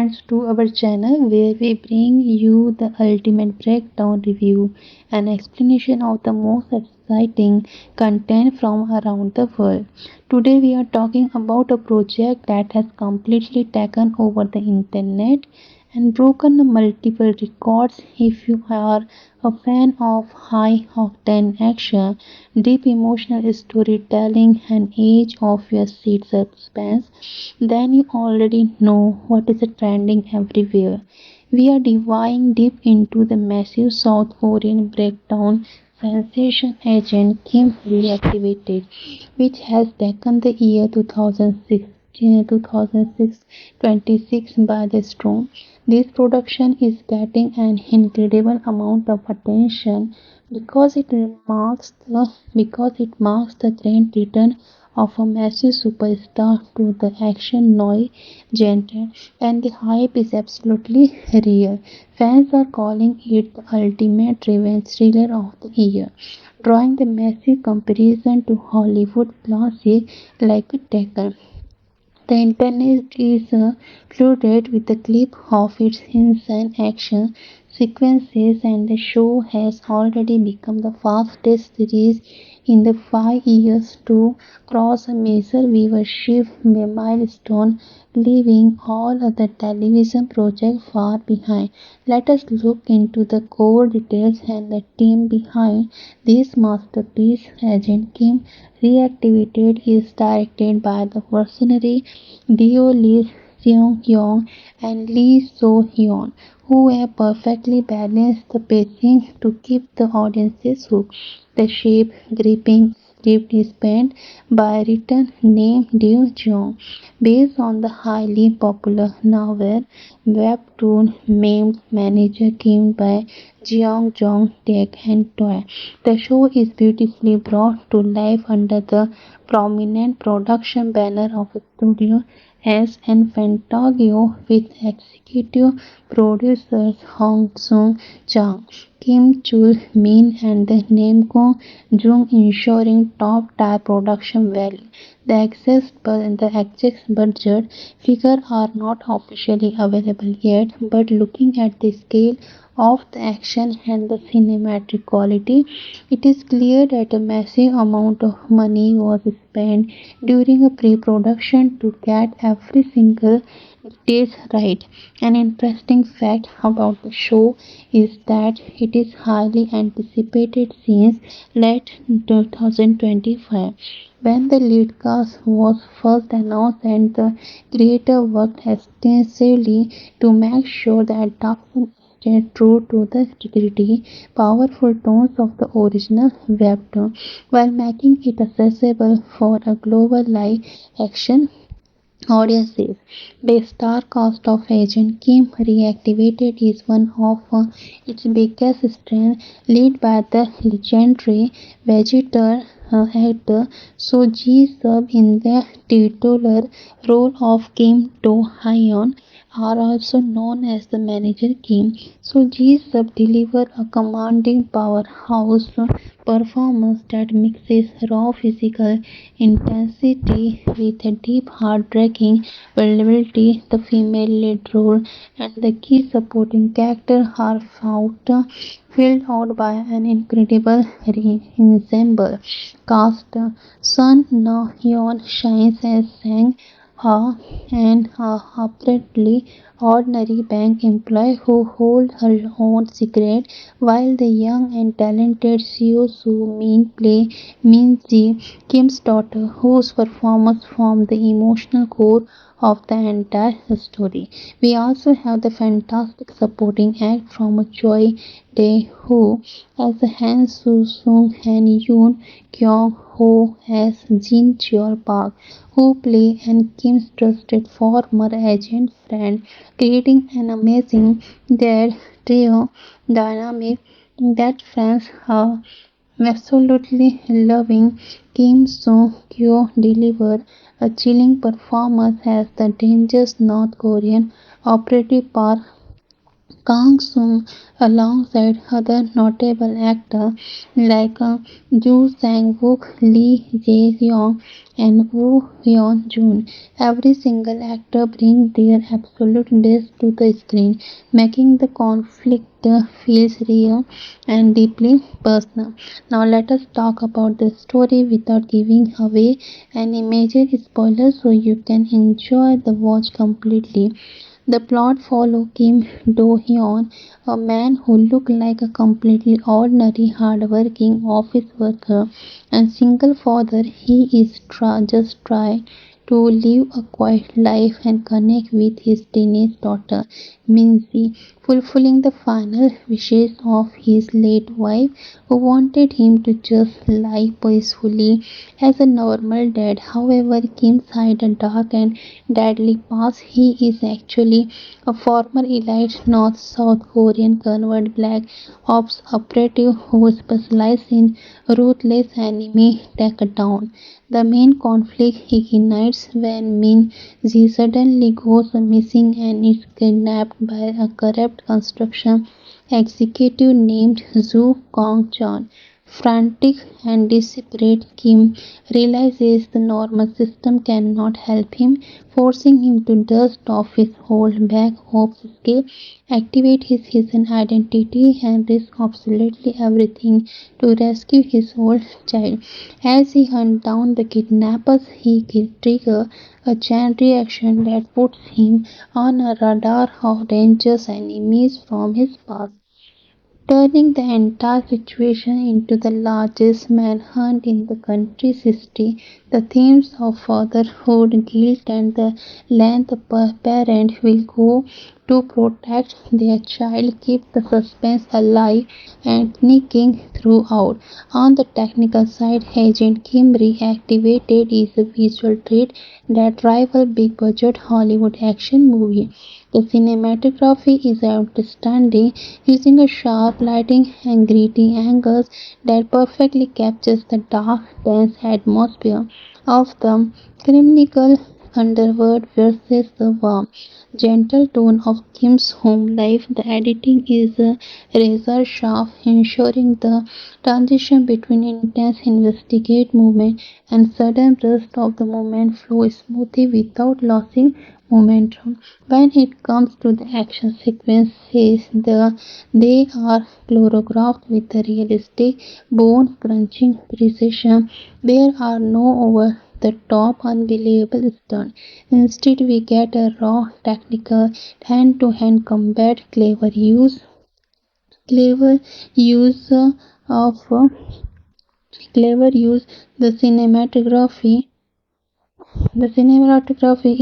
friends to our channel where we bring you the ultimate breakdown review and explanation of the most exciting content from around the world. Today we are talking about a project that has completely taken over the internet and broken multiple records. If you are a fan of high octane action, deep emotional storytelling, and edge of your seat suspense, then you already know what is trending everywhere. We are diving deep into the massive South Korean breakdown sensation Agent Kim reactivated, which has taken the year 2026 by the storm. This production is getting an incredible amount of attention because it marks the grand return of a massive superstar to the action noir genre, and the hype is absolutely real. Fans are calling it the ultimate revenge thriller of the year, drawing the massive comparison to Hollywood classics like Taken. The internet is flooded with the clip of its insane action sequences, and the show has already become the fastest series in the 5 years to cross a major viewership milestone, leaving all other television projects far behind. Let us look into the core details and the team behind this masterpiece. Agent Kim Reactivated is directed by the visionary Dio Lee Seung-yeong and Lee So-hyun, who have perfectly balanced the pacing to keep the audiences hooked. The shape-gripping script is penned by writer named Deo Jeong, based on the highly popular novel webtoon named Manager Kim by Jeong Jong Taek and Toy. The show is beautifully brought to life under the prominent production banner of Studio S and Fantago, with executive producers Hong Sung Chang, Kim Chul Min, and Namco Jung, ensuring top-tier production value. The exact budget figures are not officially available yet, but looking at the scale of the action and the cinematic quality, it is clear that a massive amount of money was spent during a pre-production to get every single detail right. An interesting fact about the show is that it is highly anticipated since late 2025, when the lead cast was first announced, and the creator worked extensively to make sure the adaptation stayed true to the gritty, powerful tones of the original webtoon, while making it accessible for a global live action audiences. The star cast of Agent Kim Reactivated is one of its biggest strengths, led by the legendary vegetarian actor So Ji-sub in the titular role of Kim Do-hyun, are also known as the Manager Kim. So Ji-sub delivered a commanding powerhouse performance that mixes raw physical intensity with a deep heart-breaking vulnerability. The female lead role and the key supporting character are filled out by an incredible ensemble cast. Sun Na-hyun shines as Sang Ha, an apparently ordinary bank employee who holds her own secret, while the young and talented Seo Soo-min play Min-ji, Kim's daughter, whose performance forms the emotional core of the entire story. We also have the fantastic supporting act from Choi Dae-ho as Han Soo-sung and Yoon Kyung-ho as Jin Cheol-park, who play and Kim's trusted former agent friend, creating an amazing dead trio dynamic that fans are absolutely loving. Kim Soo-kyo delivered a chilling performance as the dangerous North Korean operative Kang Sung, alongside other notable actors like Joo Sang-wook, Lee Jae-yong, and Woo Yeon-jun. Every single actor brings their absolute best to the screen, making the conflict feels real and deeply personal. Now let us talk about the story without giving away any major spoilers so you can enjoy the watch completely. The plot follows Kim Do-hyun, a man who looks like a completely ordinary, hard-working office worker and single father. He is just trying to live a quiet life and connect with his teenage daughter, Minzy, fulfilling the final wishes of his late wife, who wanted him to just lie peacefully as a normal dad. However, Kim hid a dark and deadly past. He is actually a former elite North South Korean convert black ops operative who specializes in ruthless enemy takedown. The main conflict ignites when Min Ji suddenly goes missing and is kidnapped by a corrupt construction executive named Zhu Kong-chan. Frantic and desperate, Kim realizes the normal system cannot help him, forcing him to dust off his old back of skill, activate his hidden identity, and risk absolutely everything to rescue his old child. As he hunts down the kidnappers, he triggers a chain reaction that puts him on a radar of dangerous enemies from his past, turning the entire situation into the largest manhunt in the country's history. The themes of fatherhood, guilt, and the length a parent will go to protect their child keep the suspense alive and sneaking throughout. On the technical side, Agent Kim reactivated is a visual treat that rival big budget Hollywood action movie. The cinematography is outstanding, using a sharp lighting and gritty angles that perfectly captures the dark, tense atmosphere of the criminal underworld versus the warm, gentle tone of Kim's home life. The editing is razor sharp, ensuring the transition between intense investigate movement and sudden burst of the moment flow smoothly without losing momentum. When it comes to the action sequences, they are choreographed with a realistic, bone crunching precision. There are no over the top unbelievable stunts. Instead, we get a raw, technical, hand to hand combat, clever use of clever use the cinematography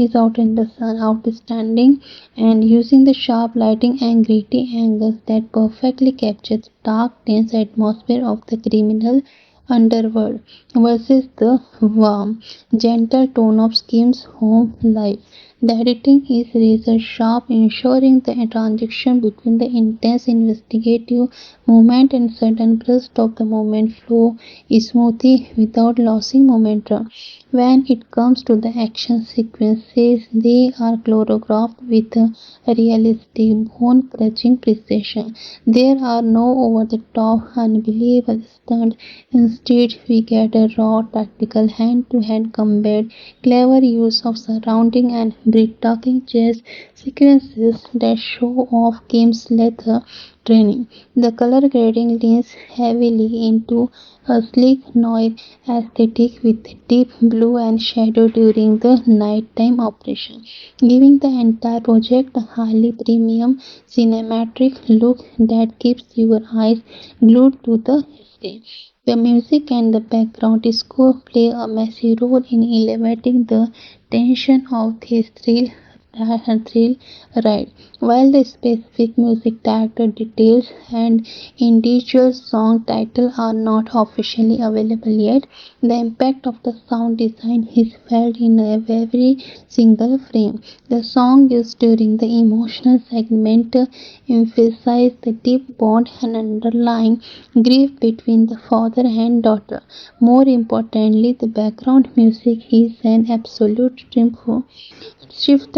is out in the sun, outstanding, and using the sharp lighting and gritty angles that perfectly capture the dark, tense atmosphere of the criminal underworld versus the warm, gentle tone of Kim's home life. The editing is razor sharp, ensuring the transition between the intense investigative moment and sudden burst of the moment flow is smoothly without losing momentum. When it comes to the action sequences, they are choreographed with a realistic, bone-crushing precision. There are no over-the-top, unbelievable stunts. Instead, we get a raw, tactical, hand-to-hand combat, clever use of surrounding and breathtaking chase sequences that show off Kim's lethal training. The color grading leans heavily into a sleek noir aesthetic with deep blue and shadow during the nighttime operation, giving the entire project a highly premium cinematic look that keeps your eyes glued to the screen. The music and the background score play a massive role in elevating the tension of this thrill ride. While the specific music character details and individual song titles are not officially available yet, the impact of the sound design is felt in every single frame. The song used during the emotional segment emphasize the deep bond and underlying grief between the father and daughter. More importantly, the background music is an absolute triumph. Shift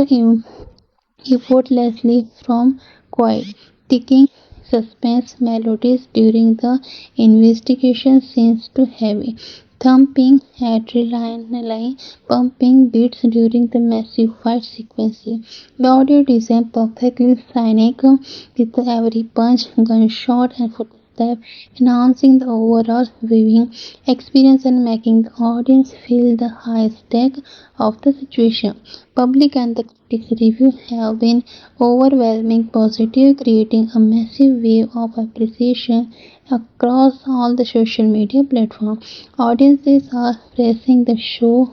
effortlessly from quiet ticking suspense melodies during the investigation seems too heavy. Thumping, adrenaline pumping beats during the massive fight sequences. The audio design perfectly scenic with every punch, gunshot, and footstep, enhancing the overall viewing experience and making the audience feel the high stake of the situation. Public and the critics' reviews have been overwhelming positive, creating a massive wave of appreciation across all the social media platforms. Audiences are praising the show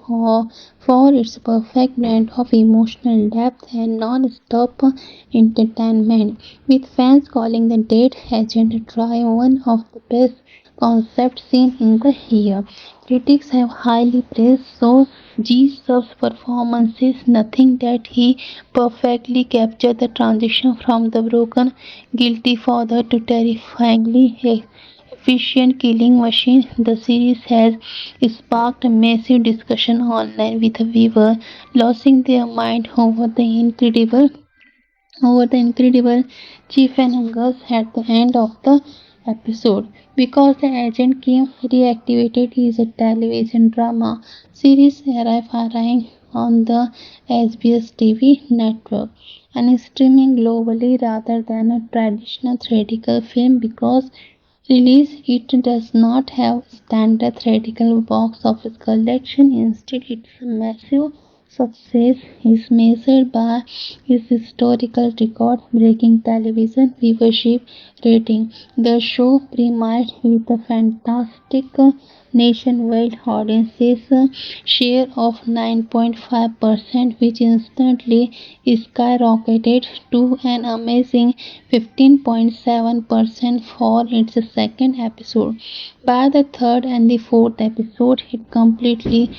for its perfect blend of emotional depth and non-stop entertainment, with fans calling the Dead Agent Try one of the best concept seen in the year. Critics have highly praised so G Sub's performances, nothing that he perfectly captured the transition from the broken, guilty father to terrifyingly efficient killing machine. The series has sparked a massive discussion online with viewers losing their mind over the incredible chief and Angus at the end of the episode. Because the agent came reactivated is a television drama series arriving on the SBS TV network and streaming globally rather than a traditional theatrical film because release it does not have standard theatrical box office collection. Instead, its massive success is measured by its historical record-breaking television viewership rating. The show premiered with a fantastic nationwide audiences share of 9.5%, which instantly skyrocketed to an amazing 15.7% for its second episode. By the third and the fourth episode, it completely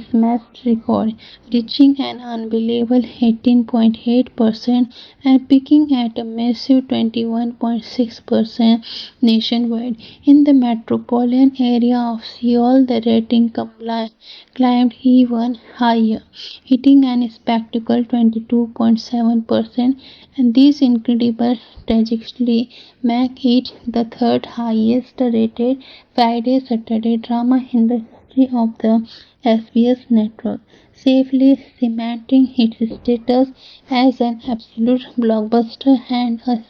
smashed record, reaching an unbelievable 18.8% and peaking at a massive 21.6% nationwide. In the metropolitan area of Seoul, the rating climbed even higher, hitting an spectacular 22.7%, and this incredible trajectory make it the third highest rated Friday Saturday drama in the history of the SBS network, safely cementing its status as an absolute blockbuster and a